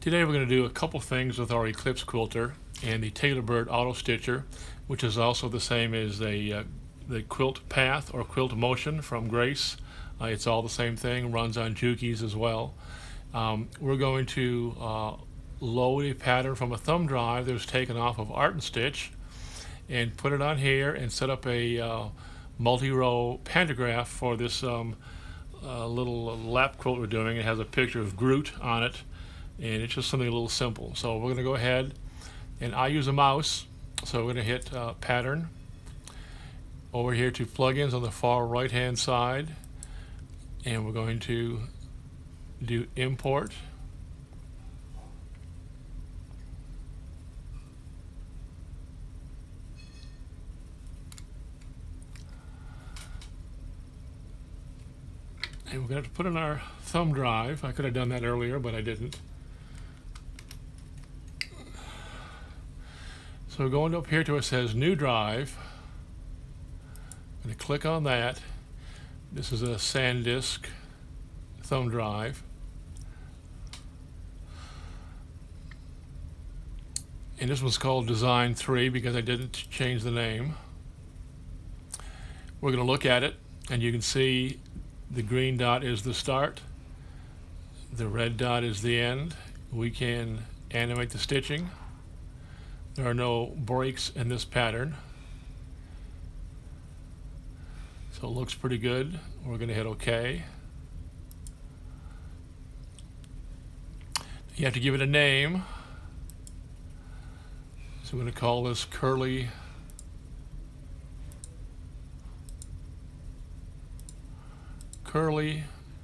Today we're going to do a couple things with our EclipseQuilter and the TailorBird auto stitcher, which is also the same as the quilt path or QuiltMotion from Grace. It's all the same thing, runs on Jukies as well. We're going to load a pattern from a thumb drive that was taken off of Art and Stitch and put it on here and set up a multi-row pantograph for this little lap quilt we're doing. It has a picture of Groot on it, and it's just something a little simple. So we're going to go ahead, and I use a mouse, so we're going to hit pattern over here to plugins on the far right hand side, and we're going to do import. And we're going to have to put in our thumb drive. I could have done that earlier, but I didn't. So we're going up here to it says new drive. I'm going to click on that. This is a SanDisk thumb drive. And this one's called Design 3 because I didn't change the name. We're going to look at it, and you can see the green dot is the start. The red dot is the end. We can animate the stitching. There are no breaks in this pattern. So it looks pretty good. We're going to hit OK. You have to give it a name. So we're going to call this Curly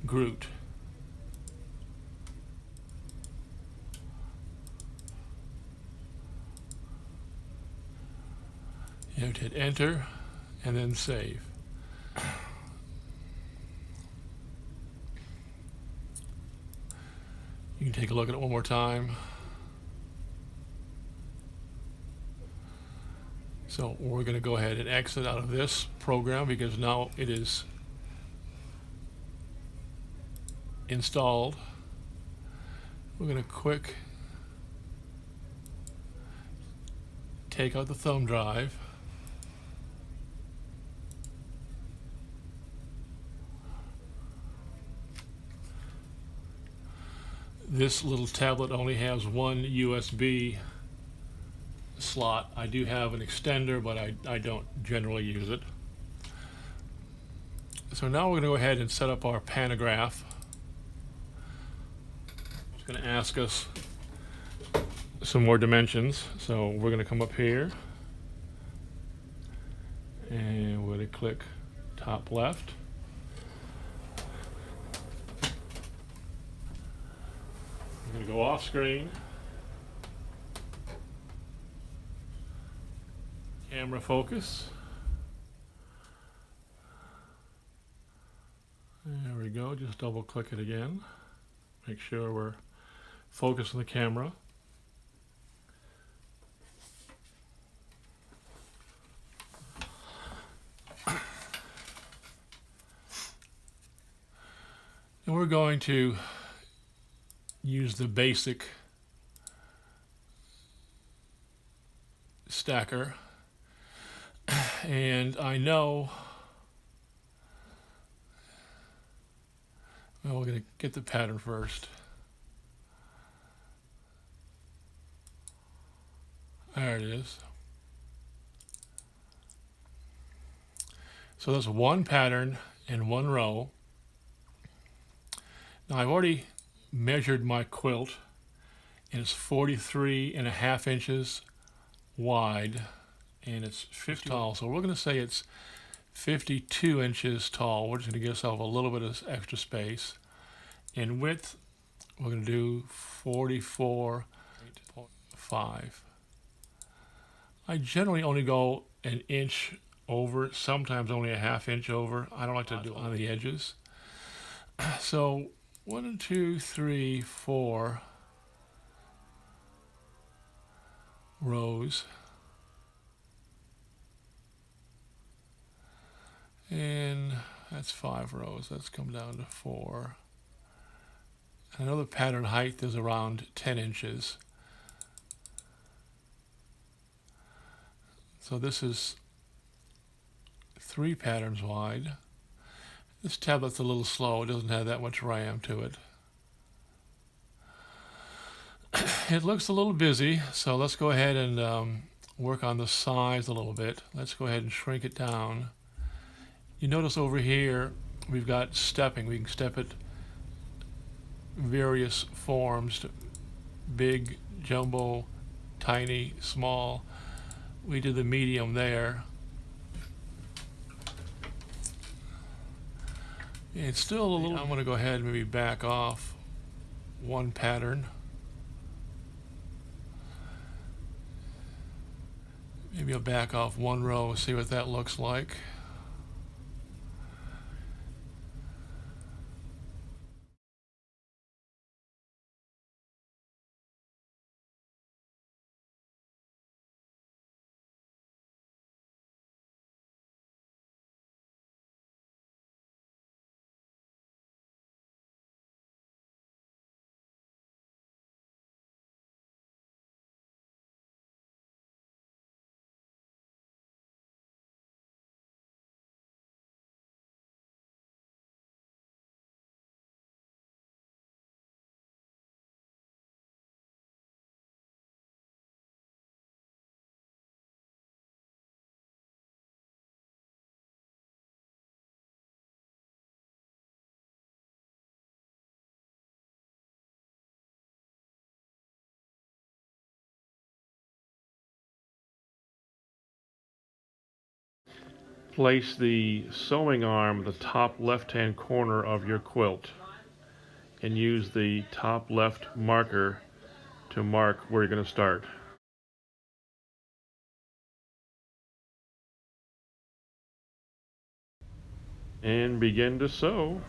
Groot. You have to hit enter and then save. You can take a look at it one more time. So we're going to go ahead and exit out of this program because now it is installed. We're going to take out the thumb drive. This little tablet only has one USB slot. I do have an extender, but I don't generally use it. So now we're going to go ahead and set up our pantograph. It's going to ask us some more dimensions. So we're going to come up here, and we're going to click top left. I'm going to go off screen. Camera focus. There we go. Just double click it again. Make sure we're focused on the camera. And we're going to use the basic stacker. And I know, well, we're going to get the pattern first. There it is. So that's one pattern in one row. Now I've already measured my quilt, and it's 43.5 inches wide, and it's 50 tall. So we're going to say it's 52 inches tall. We're just going to give ourselves a little bit of extra space. In width, we're going to do 44.5. I generally only go an inch over, sometimes only a half inch over. I don't like to do it on the edges. So 1, 2, 3, 4 rows. And that's 5 rows. Let's come down to 4. I know the pattern height is around 10 inches. So this is 3 patterns wide. This tablet's a little slow. It doesn't have that much RAM to it. It looks a little busy, so let's go ahead and work on the size a little bit. Let's go ahead and shrink it down. You notice over here we've got stepping. We can step it various forms, big, jumbo, tiny, small. We did the medium there. It's still a little, I'm going to go ahead and maybe back off one pattern. Maybe I'll back off one row, see what that looks like. Place the sewing arm at the top left-hand corner of your quilt and use the top left marker to mark where you're going to start. And begin to sew.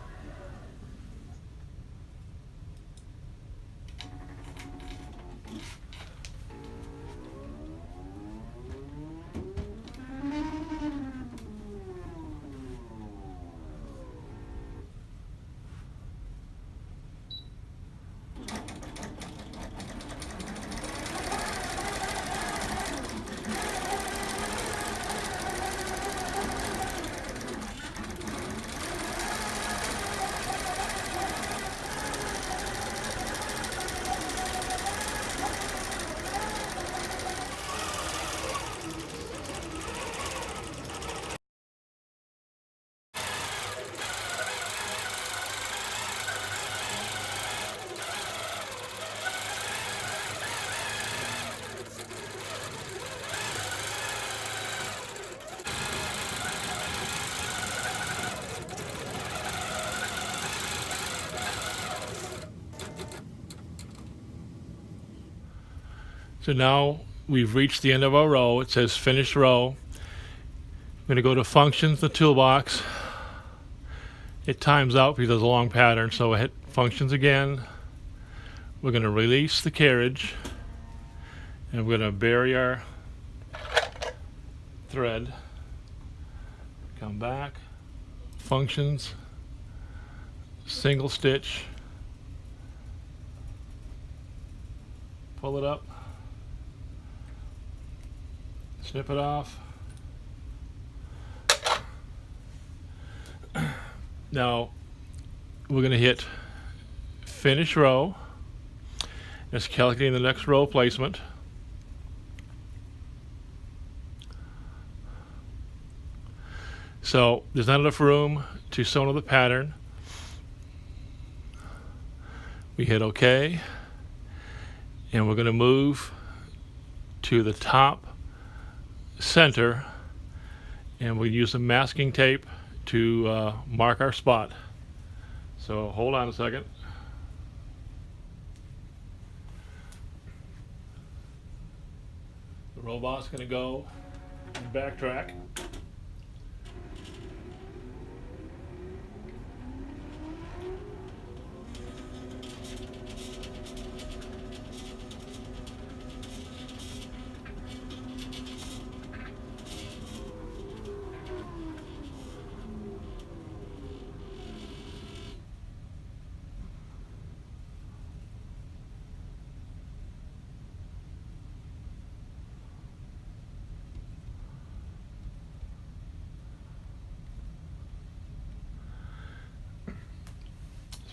So now we've reached the end of our row. It says finished row. I'm going to go to functions, the toolbox. It times out because it's a long pattern, so I hit functions again. We're going to release the carriage and we're going to bury our thread. Come back, functions, single stitch, pull it up, snip it off. Now we're going to hit finish row. It's calculating the next row placement. So there's not enough room to sew another pattern. We hit OK, and we're going to move to the top center, and we'll use some masking tape to mark our spot. So hold on a second. The robot's going to go and backtrack.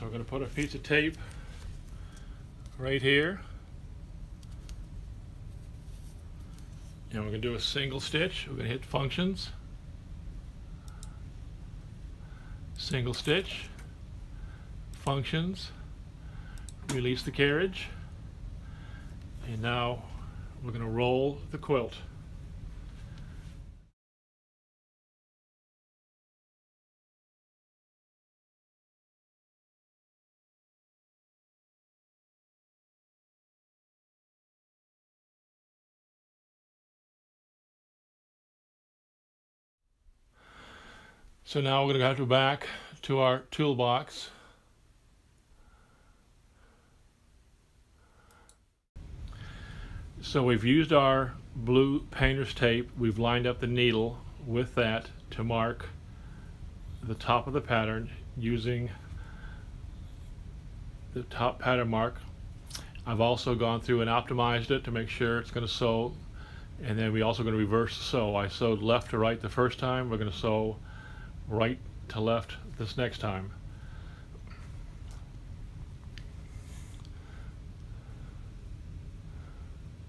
So we're going to put a piece of tape right here, and we're going to do a single stitch. We're going to hit functions, single stitch, functions, release the carriage, and now we're going to roll the quilt. So now we're going to have to go back to our toolbox. So we've used our blue painter's tape. We've lined up the needle with that to mark the top of the pattern using the top pattern mark. I've also gone through and optimized it to make sure it's going to sew, and then we're also going to reverse sew. I sewed left to right the first time. We're going to sew right to left this next time.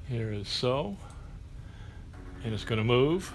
Here is sew, and it's going to move.